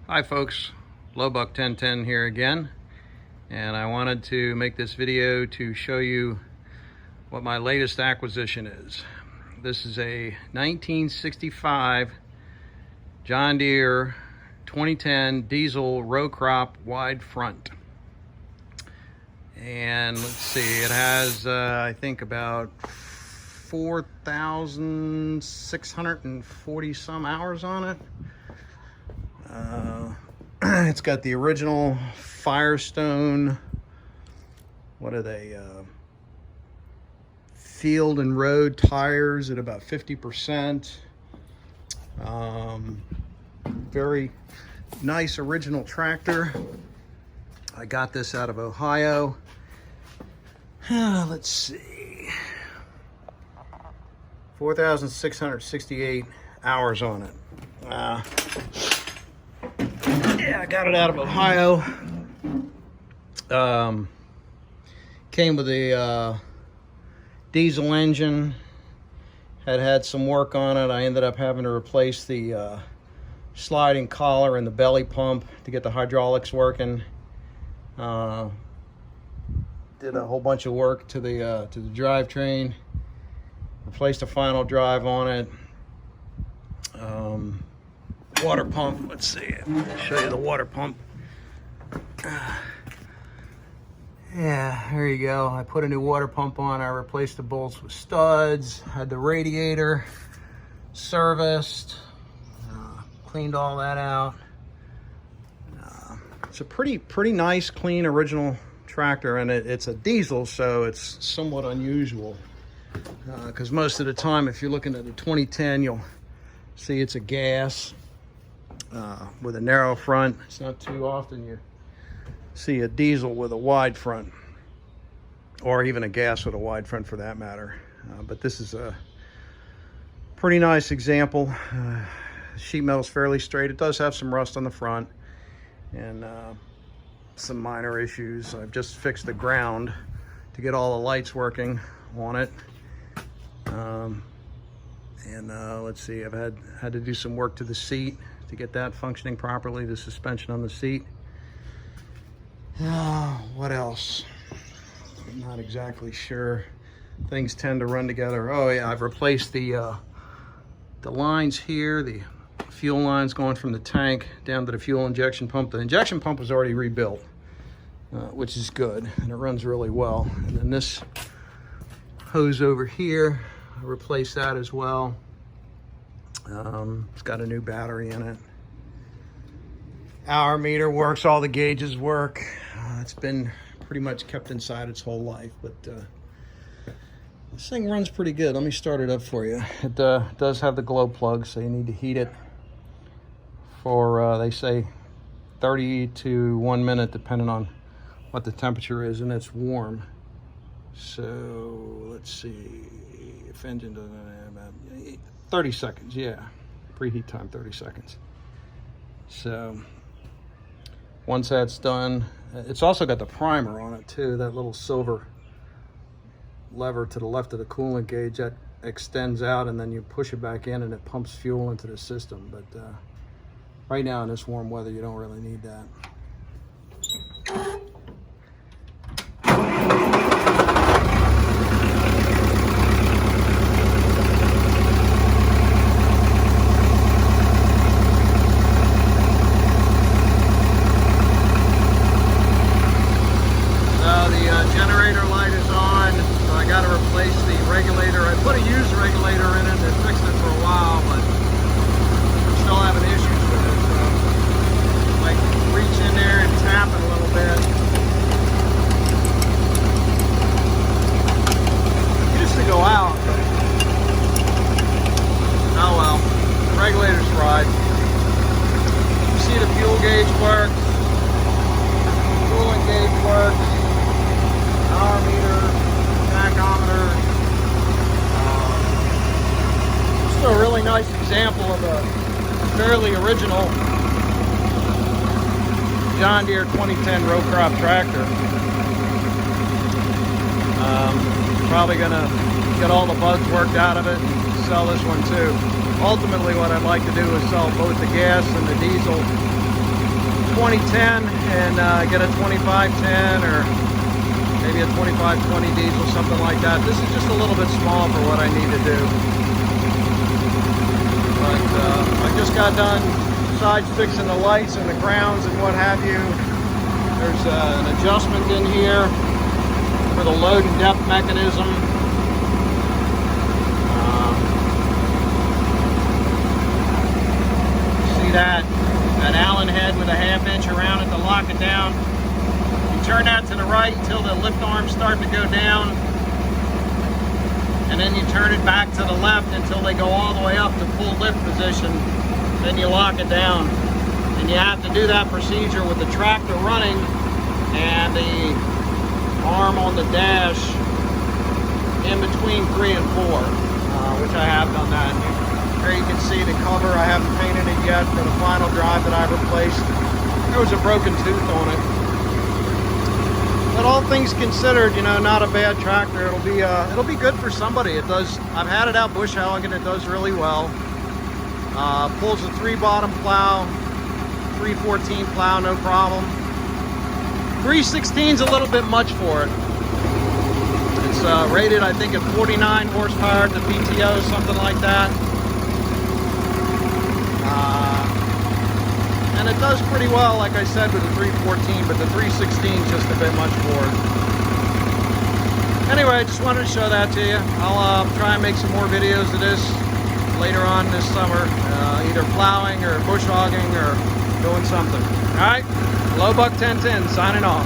Hi folks, Lowbuck 1010 here again, and I wanted to make this video to show you what my latest acquisition is. This is a 1965 John Deere 2010 diesel row crop wide front. And let's see, it has I think about 4,640 some hours on it. It's got the original Firestone, what are they, field and road tires at about 50%. Very nice original tractor. I got this out of Ohio. Let's see, 4,668 hours on it. Yeah, I got it out of Ohio. Came with a diesel engine. Had some work on it. I ended up having to replace the sliding collar and the belly pump to get the hydraulics working. Did a whole bunch of work to the drivetrain. Replaced the final drive on it. Water pump, let's see, I'll show you the water pump. Yeah, there you go. I put a new water pump on. I replaced the bolts with studs, had the radiator serviced, cleaned all that out. It's a pretty nice, clean, original tractor, and it's a diesel, so it's somewhat unusual. Because most of the time, if you're looking at a 2010, you'll see it's a gas. With a narrow front. It's not too often you see a diesel with a wide front, or even a gas with a wide front for that matter. But this is a pretty nice example. Sheet metal's fairly straight. It does have some rust on the front and some minor issues. I've just fixed the ground to get all the lights working on it. Let's see, I've had to do some work to the seat to get that functioning properly, the suspension on the seat. What else? I'm not exactly sure. Things tend to run together. Oh yeah, I've replaced the lines here, the fuel lines going from the tank down to the fuel injection pump. The injection pump was already rebuilt, which is good, and it runs really well. And then this hose over here, I replaced that as well. It's got a new battery in it. Hour meter works, all the gauges work. It's been pretty much kept inside its whole life, but this thing runs pretty good. Let me start it up for you. It does have the glow plug, so you need to heat it for, they say, 30 to 1 minute, depending on what the temperature is, and it's warm. So let's see, if engine doesn't have about 30 seconds, yeah. Preheat time, 30 seconds. So once that's done, it's also got the primer on it too, that little silver lever to the left of the coolant gauge that extends out, and then you push it back in and it pumps fuel into the system. But right now in this warm weather, you don't really need that. Generator light is on, so I got to replace the regulator. I put a used regulator in it and fixed it for a while, but I'm still having issues with it. So I reach in there and tap it a little bit. It used to go out, but oh well. The regulator's fried. You see the fuel gauge works, coolant gauge works. Hour meter, tachometer. Just a really nice example of a fairly original John Deere 2010 row crop tractor. Probably gonna get all the bugs worked out of it and sell this one too. Ultimately, what I'd like to do is sell both the gas and the diesel 2010 and get a 2510 or maybe a 2520 diesel, something like that. This is just a little bit small for what I need to do. But I just got done besides fixing the lights and the grounds and what have you. There's an adjustment in here for the load and depth mechanism. See that Allen head with a 1/2 inch around it to lock it down. You turn that to the right until the lift arms start to go down, and then you turn it back to the left until they go all the way up to full lift position. Then you lock it down, and you have to do that procedure with the tractor running and the arm on the dash in between 3 and 4, which I have done that. Here you can see the cover. I haven't painted it yet for the final drive that I replaced. There was a broken tooth on it. But all things considered, you know, not a bad tractor. It'll be good for somebody. It does. I've had it out bush hogging. It does really well. Pulls a 3-bottom plow, 314 plow, no problem. 316's a little bit much for it. It's rated, I think, at 49 horsepower at the PTO, something like that. And it does pretty well, like I said, with the 314, but the 316 is just a bit much for it. Anyway, I just wanted to show that to you. I'll try and make some more videos of this later on this summer, either plowing or bush hogging or doing something. All right, Lowbuck 1010 signing off.